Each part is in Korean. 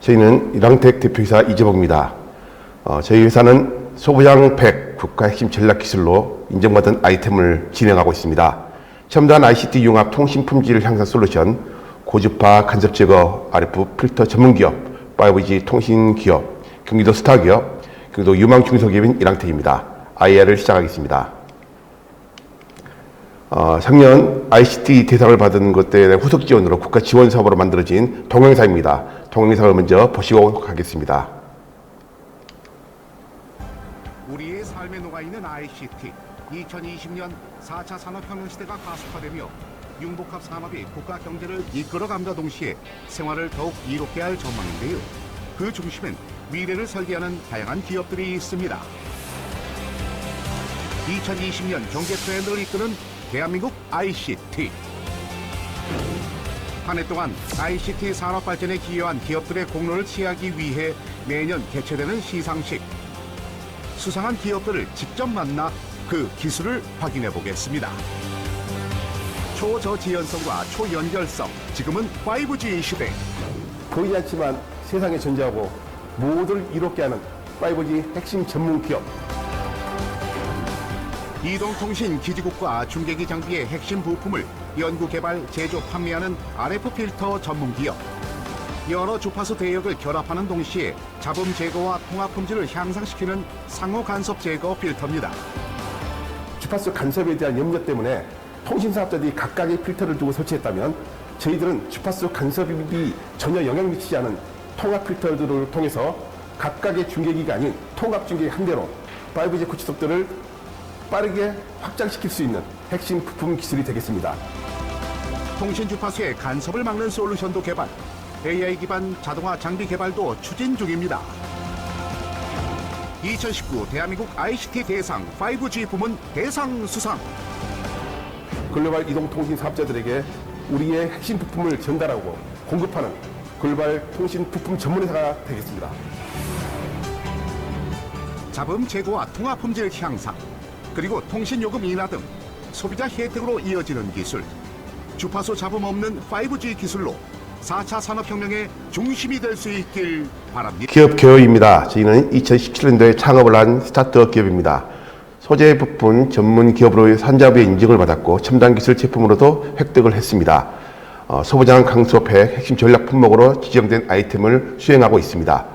저희는 이랑텍 대표이사 이재복입니다. 저희 회사는 소부장 100 국가 핵심 전략 기술로 인정받은 아이템을 진행하고 있습니다. 첨단 ICT 융합 통신 품질 향상 솔루션, 고주파 간섭 제거 RF 필터 전문 기업, 5G 통신 기업, 경기도 스타 기업, 경기도 유망 중소기업인 이랑텍입니다. IR을 시작하겠습니다. 작년 ICT 대상을 받은 것에 대한 후속 지원으로 국가 지원 사업으로 만들어진 동영상입니다. 동영상을 먼저 보시고 가겠습니다. 우리의 삶에 녹아있는 ICT, 2020년 4차 산업혁명 시대가 가속화되며 융복합 산업이 국가 경제를 이끌어감과 동시에 생활을 더욱 이롭게 할 전망인데요. 그 중심엔 미래를 설계하는 다양한 기업들이 있습니다. 2020년 경제 트렌드를 이끄는 대한민국 ICT. 한 해 동안 ICT 산업 발전에 기여한 기업들의 공로를 취하기 위해 매년 개최되는 시상식. 수상한 기업들을 직접 만나 그 기술을 확인해 보겠습니다. 초저지연성과 초연결성, 지금은 5G 시대. 보이지 않지만 세상에 존재하고 모두를 이롭게 하는 5G 핵심 전문 기업. 이동통신 기지국과 중계기 장비의 핵심 부품을 연구, 개발, 제조, 판매하는 RF 필터 전문 기업. 여러 주파수 대역을 결합하는 동시에 잡음 제거와 통합 품질을 향상시키는 상호 간섭 제거 필터입니다. 주파수 간섭에 대한 염려 때문에 통신사업자들이 각각의 필터를 두고 설치했다면 저희들은 주파수 간섭이 전혀 영향 미치지 않은 통합 필터들을 통해서 각각의 중계기가 아닌 통합 중계기 한 대로 5G 구치속도를 빠르게 확장시킬 수 있는 핵심 부품 기술이 되겠습니다. 통신 주파수의 간섭을 막는 솔루션도 개발, AI 기반 자동화 장비 개발도 추진 중입니다. 2019 대한민국 ICT 대상 5G 부문 대상 수상. 글로벌 이동통신 사업자들에게 우리의 핵심 부품을 전달하고 공급하는 글로벌 통신 부품 전문회사가 되겠습니다. 잡음 제거와 통합 품질 향상, 그리고 통신 요금 인하 등 소비자 혜택으로 이어지는 기술. 주파수 잡음 없는 5G 기술로 4차 산업혁명의 중심이 될 수 있길 바랍니다. 기업 개요입니다. 저희는 2017년도에 창업을 한 스타트업 기업입니다. 소재 부품 전문 기업으로 산자부의 인증을 받았고 첨단 기술 제품으로도 획득을 했습니다. 소부장 강수업획 핵심 전략 품목으로 지정된 아이템을 수행하고 있습니다.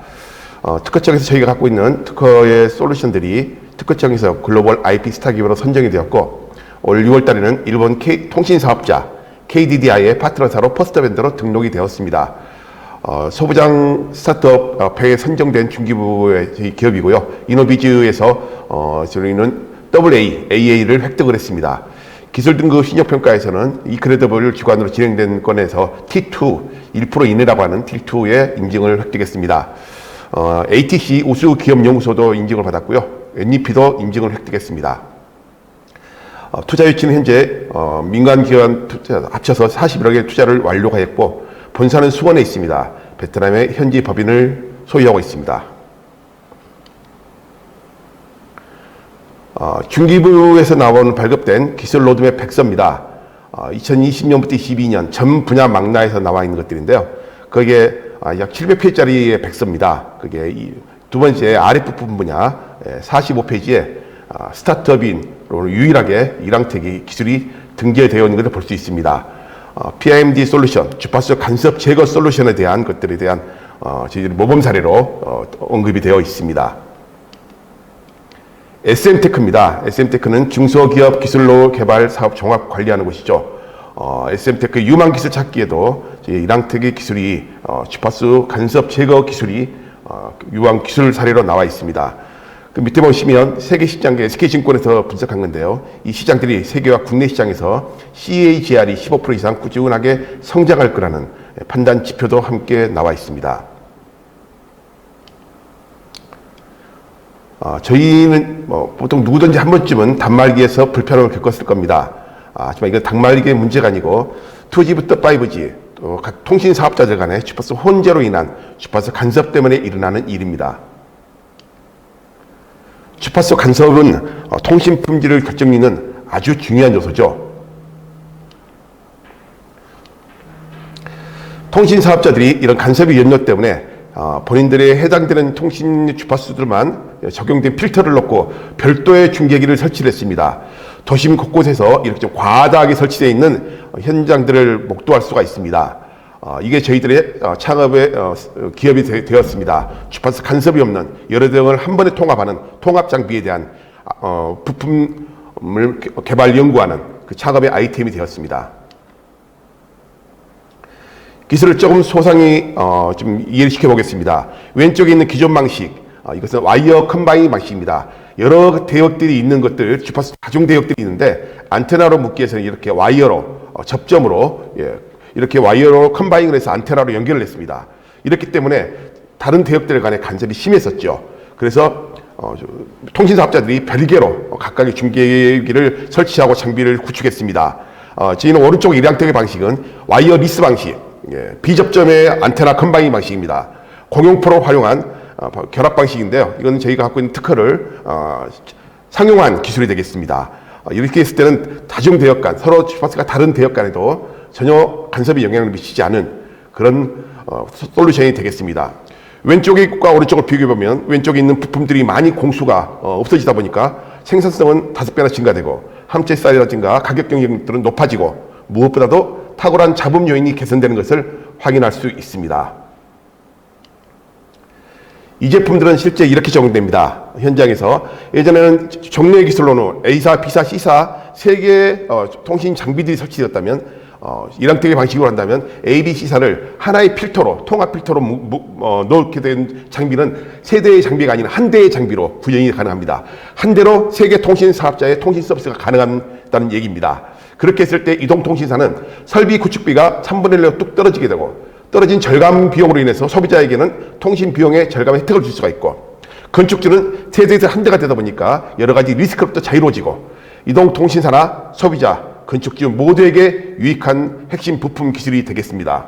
특허청에서 저희가 갖고 있는 특허의 솔루션들이 특허청에서 글로벌 IP 스타 기업으로 선정이 되었고 올 6월 달에는 일본 통신사업자 KDDI의 파트너사로 퍼스트 벤더로 등록이 되었습니다. 소부장 스타트업 폐에 선정된 중기부의 저희 기업이고요. 이노비즈에서 저희는 AA를 획득을 했습니다. 기술 등급 신용평가에서는 이크레더블 기관으로 진행된 건에서 T2, 1% 이내라고 하는 T2의 인증을 획득했습니다. ATC 우수 기업 연구소도 인증을 받았고요. NEP도 인증을 획득했습니다. 투자 유치는 현재 민간 기관 투자 합쳐서 41억의 투자를 완료하였고 본사는 수원에 있습니다. 베트남의 현지 법인을 소유하고 있습니다. 중기부에서 나온 발급된 기술 로드맵 100서입니다. 2020년부터 22년 전 분야 망라에서 나와 있는 것들인데요. 거기에 약 700페이지짜리의 100서입니다. 그게 두 번째 RF 부품 분야 45페이지에 스타트업인으로 유일하게 이랑텍이 기술이 등재되어 있는 것을 볼 수 있습니다. PIMD 솔루션, 주파수 간섭 제거 솔루션에 대한 것들에 대한 저희들이 모범 사례로 언급이 되어 있습니다. SM테크입니다. SM테크는 중소기업 기술로 개발 사업 종합 관리하는 곳이죠. SM테크 유망 기술 찾기에도 이랑텍의 기술이 주파수 간섭 제거 기술이 유망 기술 사례로 나와 있습니다. 그 밑에 보시면 세계 시장계 SK증권에서 분석한 건데요. 이 시장들이 세계와 국내 시장에서 CAGR이 15% 이상 꾸준하게 성장할 거라는 판단 지표도 함께 나와 있습니다. 저희는 보통 누구든지 한 번쯤은 단말기에서 불편함을 겪었을 겁니다. 하지만 이건 단말기의 문제가 아니고 2G부터 5G, 또 각 통신 사업자들 간의 주파수 혼재로 인한 주파수 간섭 때문에 일어나는 일입니다. 주파수 간섭은 통신 품질을 결정짓는 아주 중요한 요소죠. 통신 사업자들이 이런 간섭의 연료 때문에 본인들의 해당되는 통신 주파수들만 적용된 필터를 넣고 별도의 중계기를 설치를 했습니다. 도심 곳곳에서 이렇게 좀 과다하게 설치되어 있는 현장들을 목도할 수가 있습니다. 이게 저희들의 창업의 기업이 되었습니다. 주파수 간섭이 없는 여러 등을 한 번에 통합하는 통합 장비에 대한 부품을 개발 연구하는 그 창업의 아이템이 되었습니다. 기술을 조금 소상히 좀 이해를 시켜보겠습니다. 왼쪽에 있는 기존 방식, 이것은 와이어 컴바인 방식입니다. 여러 대역들이 있는 것들, 주파수 다중 대역들이 있는데 안테나로 묶기 위해서는 이렇게 와이어로 접점으로 이렇게 와이어로 컴바인을 해서 안테나로 연결을 했습니다. 이렇기 때문에 다른 대역들 간의 간섭이 심했었죠. 그래서 통신사업자들이 별개로 각각의 중계기를 설치하고 장비를 구축했습니다. 저희는 오른쪽 일양택의 방식은 와이어 리스 방식, 비접점의 안테나 컴바인 방식입니다. 공용포로 활용한 결합 방식인데요. 이건 저희가 갖고 있는 특허를 상용한 기술이 되겠습니다. 이렇게 했을 때는 다중 대역 간, 서로 주파수가 다른 대역 간에도 전혀 간섭이 영향을 미치지 않은 그런 솔루션이 되겠습니다. 왼쪽과 오른쪽을 비교해보면 왼쪽에 있는 부품들이 많이 공수가 없어지다 보니까 생산성은 5배나 증가되고 함재 사이즈라든가 가격 경쟁력들은 높아지고 무엇보다도 탁월한 잡음 요인이 개선되는 것을 확인할 수 있습니다. 이 제품들은 실제 이렇게 적용됩니다. 현장에서 예전에는 종래 기술로는 A사, B사, C사 3개의 통신 장비들이 설치되었다면 일양택의 방식으로 한다면 A, B, C사를 하나의 필터로 통합 필터로 넣게 된 장비는 3대의 장비가 아닌 1대의 장비로 구현이 가능합니다. 한 대로 세계 통신 사업자의 통신 서비스가 가능하다는 얘기입니다. 그렇게 했을 때 이동통신사는 설비 구축비가 3분의 1로 뚝 떨어지게 되고 떨어진 절감 비용으로 인해서 소비자에게는 통신 비용의 절감의 혜택을 줄 수가 있고 건축주는 세대에서 한 대가 되다 보니까 여러 가지 리스크로부터 자유로워지고 이동통신사나 소비자, 건축주 모두에게 유익한 핵심 부품 기술이 되겠습니다.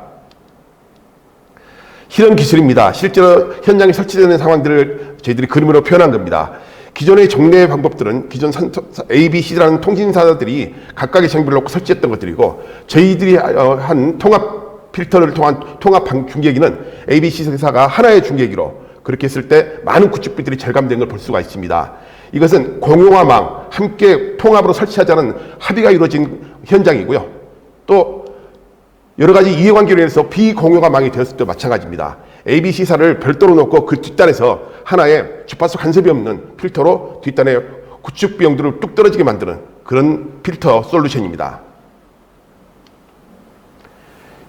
실험 기술입니다. 실제로 현장에 설치되는 상황들을 저희들이 그림으로 표현한 겁니다. 기존의 정례 방법들은 기존 A, B, C라는 통신사들이 각각의 장비를 놓고 설치했던 것들이고 저희들이 한 통합 필터를 통한 통합 중계기는 ABC 회사가 하나의 중계기로 그렇게 했을 때 많은 구축비들이 절감된 걸 볼 수가 있습니다. 이것은 공용화망 함께 통합으로 설치하자는 합의가 이루어진 현장이고요. 또 여러 가지 이해관계로 인해서 비공용화망이 되었을 때 마찬가지입니다. ABC사를 별도로 놓고 그 뒷단에서 하나의 주파수 간섭이 없는 필터로 뒷단에 구축 비용들을 뚝 떨어지게 만드는 그런 필터 솔루션입니다.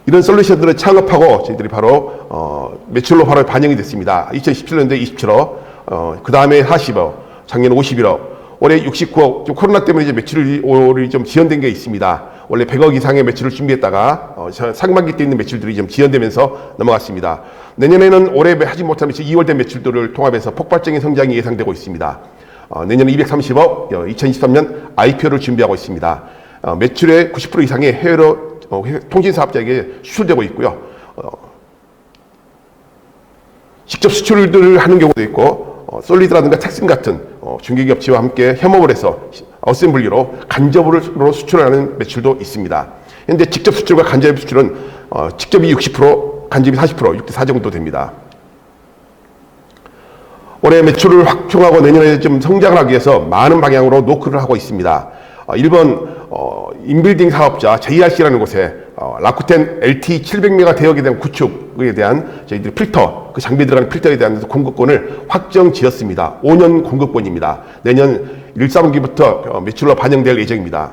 이런 솔루션들을 창업하고 저희들이 바로 매출로 바로 반영이 됐습니다. 2017년도에 27억, 그 다음에 40억, 작년 51억, 올해 69억. 좀 코로나 때문에 이제 매출이 좀 지연된 게 있습니다. 원래 100억 이상의 매출을 준비했다가 상반기 때 있는 매출들이 좀 지연되면서 넘어갔습니다. 내년에는 올해 하지 못한 매출 2월 된 매출들을 통합해서 폭발적인 성장이 예상되고 있습니다. 내년에 230억, 2023년 IPO를 준비하고 있습니다. 매출의 90% 이상의 해외로 통신사업자에게 수출되고 있고요. 직접 수출을 하는 경우도 있고 솔리드라든가 텍슨 같은 중개기 업체와 함께 협업을 해서 어셈블리로 간접으로 수출하는 매출도 있습니다. 현재 직접 수출과 간접 수출은 직접이 60%, 간접이 40%, 6대4 정도 됩니다. 올해 매출을 확충하고 내년에 좀 성장을 하기 위해서 많은 방향으로 노크를 하고 있습니다. 일본 인빌딩 사업자 JRC라는 곳에 라쿠텐 LT 700메가 대역에 대한 구축에 대한 저희들이 필터, 그 장비에 들어가는 필터에 대한 공급권을 확정 지었습니다. 5년 공급권입니다. 내년 1, 4분기부터 매출로 반영될 예정입니다.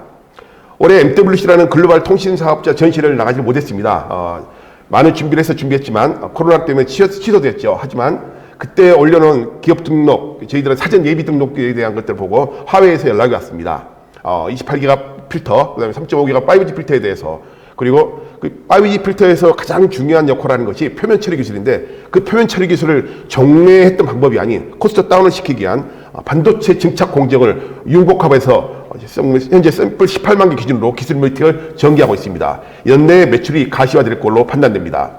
올해 MWC라는 글로벌 통신 사업자 전시를 나가지 못했습니다. 많은 준비를 해서 준비했지만 코로나 때문에 취소됐죠. 하지만 그때 올려놓은 기업 등록, 저희들은 사전 예비 등록에 대한 것들을 보고 화웨이에서 연락이 왔습니다. 28기가 필터, 그 다음에 3.5기가 5G 필터에 대해서, 그리고 그 5G 필터에서 가장 중요한 역할을 하는 것이 표면 처리 기술인데 그 표면 처리 기술을 정례했던 방법이 아닌 코스트 다운을 시키기 위한 반도체 증착 공정을 융복합해서 현재 샘플 18만 개 기준으로 기술 미팅을 전개하고 있습니다. 연내 매출이 가시화될 걸로 판단됩니다.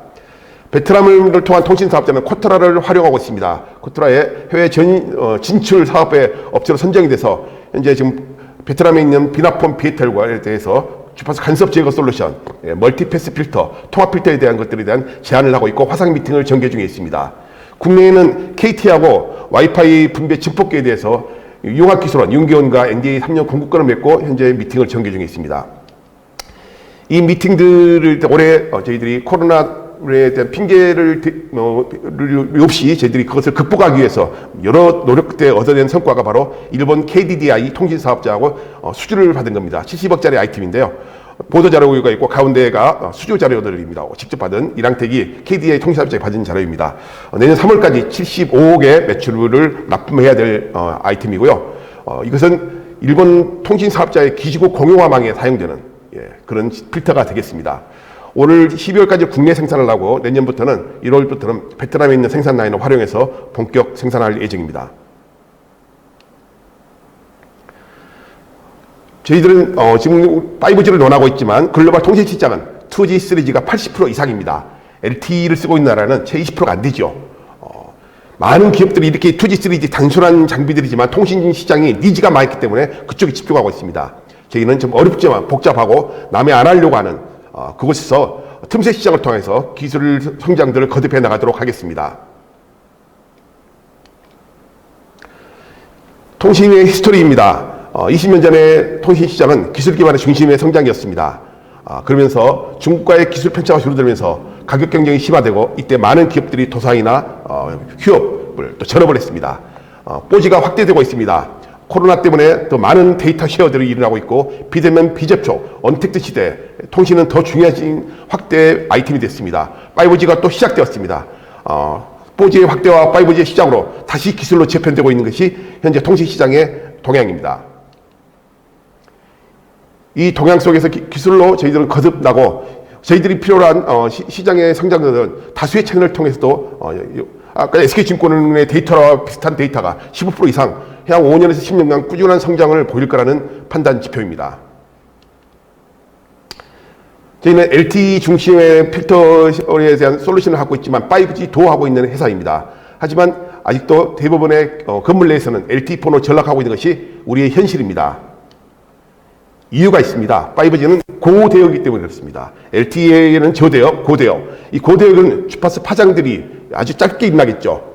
베트남을 통한 통신 사업자는 코트라를 활용하고 있습니다. 코트라의 해외 진출 사업의 업체로 선정이 돼서 현재 지금 베트남에 있는 비나폰 비에텔과에 대해서 주파수 간섭 제거 솔루션, 멀티패스 필터, 통합 필터에 대한 것들에 대한 제안을 하고 있고 화상 미팅을 전개 중에 있습니다. 국내에는 KT하고 와이파이 분배 증폭기에 대해서 융합기술원 윤기원과 NDA 3년 공급권을 맺고 현재 미팅을 전개 중에 있습니다. 이 미팅들을 올해 저희들이 코로나에 대한 핑계를 없이 저희들이 그것을 극복하기 위해서 여러 노력 끝에 얻어낸 성과가 바로 일본 KDDI 통신사업자하고 수주를 받은 겁니다. 70억짜리 아이템인데요. 보도자료가 있고 가운데가 수주 자료들입니다. 직접 받은 이랑텍이 KDDI 통신사업자에 받은 자료입니다. 내년 3월까지 75억의 매출을 납품해야 될 아이템이고요. 이것은 일본 통신사업자의 기지국 공용화망에 사용되는 그런 필터가 되겠습니다. 오늘 12월까지 국내 생산을 하고 내년부터는 1월부터는 베트남에 있는 생산 라인을 활용해서 본격 생산할 예정입니다. 저희들은 지금 5G를 논하고 있지만 글로벌 통신 시장은 2G, 3G가 80% 이상입니다. LTE를 쓰고 있는 나라는 채 20%가 안 되죠. 많은 기업들이 이렇게 2G, 3G 단순한 장비들이지만 통신 시장이 니즈가 많기 때문에 그쪽에 집중하고 있습니다. 저희는 좀 어렵지만 복잡하고 남이 안 하려고 하는 그곳에서 틈새 시장을 통해서 기술 성장들을 거듭해 나가도록 하겠습니다. 통신의 히스토리입니다. 20년 전에 통신 시장은 기술 기반의 중심의 성장이었습니다. 그러면서 중국과의 기술 편차가 줄어들면서 가격 경쟁이 심화되고 이때 많은 기업들이 도산이나 휴업을 또 전업을 했습니다. 뽀지가 확대되고 있습니다. 코로나 때문에 더 많은 데이터 쉐어들이 일어나고 있고 비대면 비접촉, 언택트 시대, 통신은 더 중요해진 확대 아이템이 됐습니다. 5G가 또 시작되었습니다. 4G의 확대와 5G의 시장으로 다시 기술로 재편되고 있는 것이 현재 통신 시장의 동향입니다. 이 동향 속에서 기술로 저희들은 거듭나고 저희들이 필요로 한 시장의 성장들은 다수의 채널을 통해서도 아까 SK증권의 데이터와 비슷한 데이터가 15% 이상 향후 5년에서 10년간 꾸준한 성장을 보일 거라는 판단 지표입니다. 저희는 LTE 중심의 필터에 대한 솔루션을 갖고 있지만 5G 도하고 있는 회사입니다. 하지만 아직도 대부분의 건물 내에서는 LTE4로 전락하고 있는 것이 우리의 현실입니다. 이유가 있습니다. 5G는 고대역이기 때문에 그렇습니다. LTE에는 저대역, 고대역. 이 고대역은 주파수 파장들이 아주 짧게 일어나겠죠.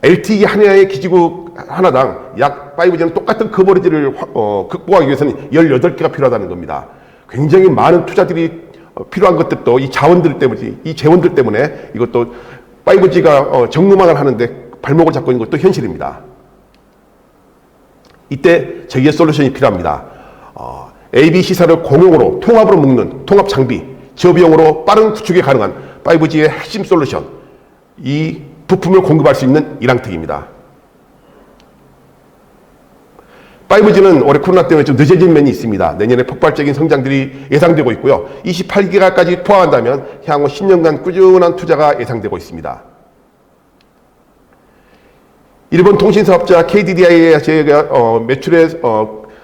LTE 하나의 기지국 하나당 약 5G는 똑같은 커버리지를 극복하기 위해서는 18개가 필요하다는 겁니다. 굉장히 많은 투자들이 필요한 것들도 이 자원들 때문에, 이 재원들 때문에 이것도 5G가 정무망을 하는데 발목을 잡고 있는 것도 현실입니다. 이때 저희의 솔루션이 필요합니다. ABC사를 공용으로 통합으로 묶는 통합 장비, 저비용으로 빠른 구축이 가능한 5G의 핵심 솔루션, 이 부품을 공급할 수 있는 이랑텍입니다. 5G는 올해 코로나 때문에 좀 늦어진 면이 있습니다. 내년에 폭발적인 성장들이 예상되고 있고요. 28기가까지 포함한다면 향후 10년간 꾸준한 투자가 예상되고 있습니다. 일본 통신사업자 KDDI에 저희가 매출에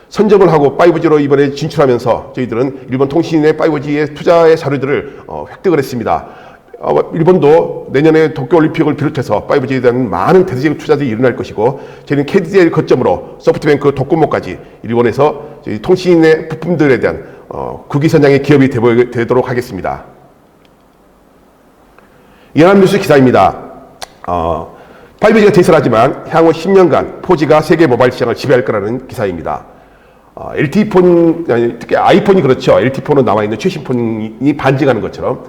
선점을 하고 5G로 이번에 진출하면서 저희들은 일본 통신의 5G의 투자의 자료들을 획득을 했습니다. 일본도 내년에 도쿄올림픽을 비롯해서 5G에 대한 많은 대대적인 투자들이 일어날 것이고 저희는 KDDI를 거점으로 소프트뱅크, 도코모까지 일본에서 저희 통신의 부품들에 대한 국위선양의 기업이 되도록 하겠습니다. 연합뉴스 기사입니다. 5G가 대설하지만 향후 10년간 4G가 세계 모바일 시장을 지배할 거라는 기사입니다. LTE폰, 특히 아이폰이 그렇죠. LTE폰으로 나와 있는 최신 폰이 반증하는 것처럼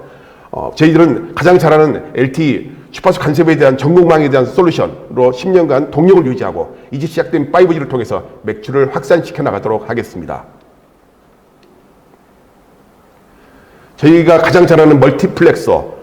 저희들은 가장 잘하는 LTE 주파수 간섭에 대한 전국망에 대한 솔루션으로 10년간 동력을 유지하고 이제 시작된 5G를 통해서 매출을 확산시켜 나가도록 하겠습니다. 저희가 가장 잘하는 멀티플렉서,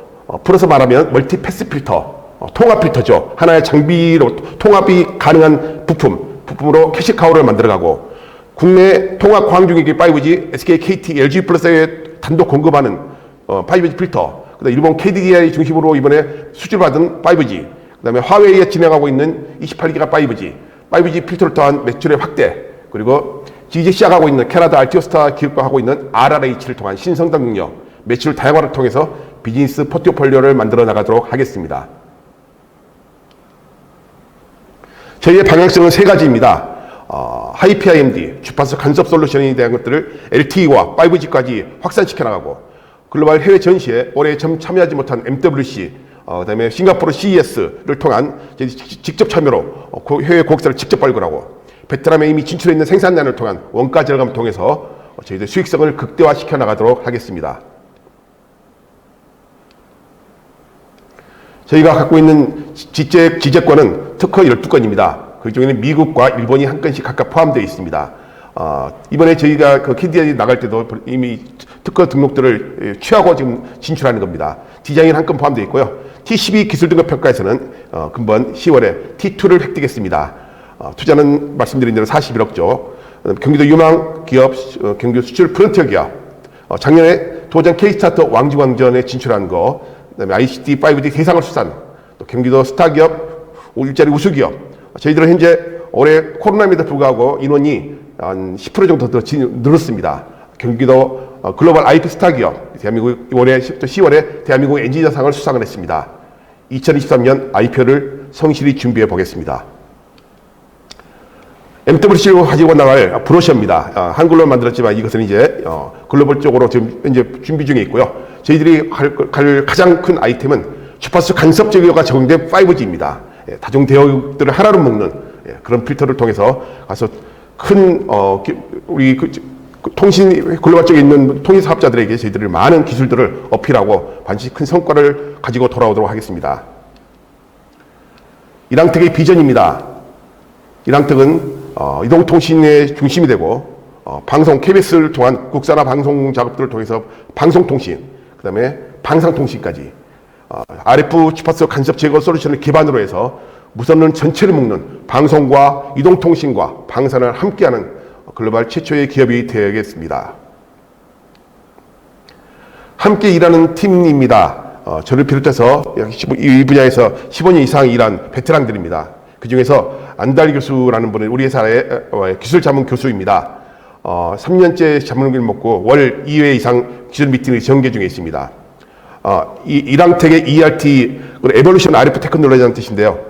풀어서 말하면 멀티패스 필터, 통합 필터죠. 하나의 장비로 통합이 가능한 부품으로 캐시카우를 만들어가고 국내 통합 광 중위기 5G, SK, KT, LG 플러스에 단독 공급하는 5G 필터, 그다음 일본 KDDI 중심으로 이번에 수주받은 5G, 그다음에 화웨이에 진행하고 있는 28기가 5G 필터를 통한 매출의 확대, 그리고 이제 시작하고 있는 캐나다 알티오스타 기업과 하고 있는 RRH를 통한 신성장 능력, 매출 다양화를 통해서 비즈니스 포트폴리오를 만들어 나가도록 하겠습니다. 저희의 방향성은 3가지입니다. 하이PIMD, 주파수 간섭 솔루션에 대한 것들을 LTE와 5G까지 확산시켜 나가고 글로벌 해외 전시에 올해 참여하지 못한 MWC, 그다음에 싱가포르 CES를 통한 직접 참여로 해외 고객사를 직접 발굴하고, 베트남에 이미 진출해 있는 생산량을 통한 원가 절감을 통해서 저희들 수익성을 극대화시켜 나가도록 하겠습니다. 저희가 갖고 있는 지재권은 특허 12건입니다. 그 중에는 미국과 일본이 한 건씩 각각 포함되어 있습니다. 이번에 저희가 그 캐디에 나갈 때도 이미 특허 등록들을 취하고 지금 진출하는 겁니다. 디자인 한 건 포함되어 있고요. T12 기술 등급 평가에서는 금번 10월에 T2를 획득했습니다. 투자는 말씀드린 대로 41억조. 경기도 유망 기업, 경기도 수출 프론티어 기업. 작년에 도전 K스타트 왕중왕전에 진출한 거, 그다음에 ICT, 5D 대상을 수상, 또 경기도 스타 기업, 일자리 우수 기업. 저희들은 현재 올해 코로나에도 불구하고 인원이 한 10% 정도 더 늘었습니다. 경기도 글로벌 IP 스타 기업, 대한민국 올해 10월에 대한민국 엔지니어상을 수상을 했습니다. 2023년 IPO를 성실히 준비해 보겠습니다. MWC로 가지고 나갈 브로셔입니다. 한글로 만들었지만 이것은 이제 글로벌 쪽으로 지금 현재 준비 중에 있고요. 저희들이 갈 가장 큰 아이템은 주파수 간섭 제어가 적용된 5G입니다. 다중 대역들을 하나로 묶는 그런 필터를 통해서 가서 큰 우리 통신 글로벌 쪽에 있는 통신 사업자들에게 저희들이 많은 기술들을 어필하고 반드시 큰 성과를 가지고 돌아오도록 하겠습니다. 이랑텍의 비전입니다. 이랑텍은 이동통신의 중심이 되고 방송 KBS를 통한 국산화 방송 작업들을 통해서 방송통신, 그 다음에 방상통신까지 RF 주파수 간섭 제거 솔루션을 기반으로 해서 무선론 전체를 묶는 방송과 이동통신과 방산을 함께하는 글로벌 최초의 기업이 되겠습니다. 함께 일하는 팀입니다. 저를 비롯해서 이 분야에서 15년 이상 일한 베테랑들입니다. 그 중에서 안달 교수라는 분은 우리 회사의 기술 자문 교수입니다. 3년째 자문을 먹고 월 2회 이상 기술 미팅을 전개 중에 있습니다. 이랑텍의 ERT, 에볼루션 RF 테크놀로지라는 뜻인데요.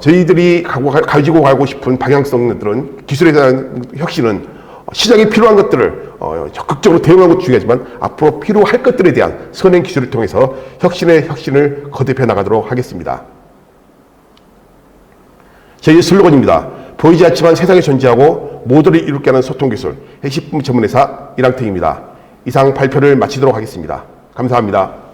저희들이 가지고 가고 싶은 방향성들은, 기술에 대한 혁신은 시장에 필요한 것들을 적극적으로 대응하는 것도 중요하지만 앞으로 필요할 것들에 대한 선행 기술을 통해서 혁신을 거듭해 나가도록 하겠습니다. 저희 슬로건입니다. 보이지 않지만 세상에 존재하고 모두를 이롭게 하는 소통기술 핵식품 전문회사 이랑텍입니다. 이상 발표를 마치도록 하겠습니다. 감사합니다.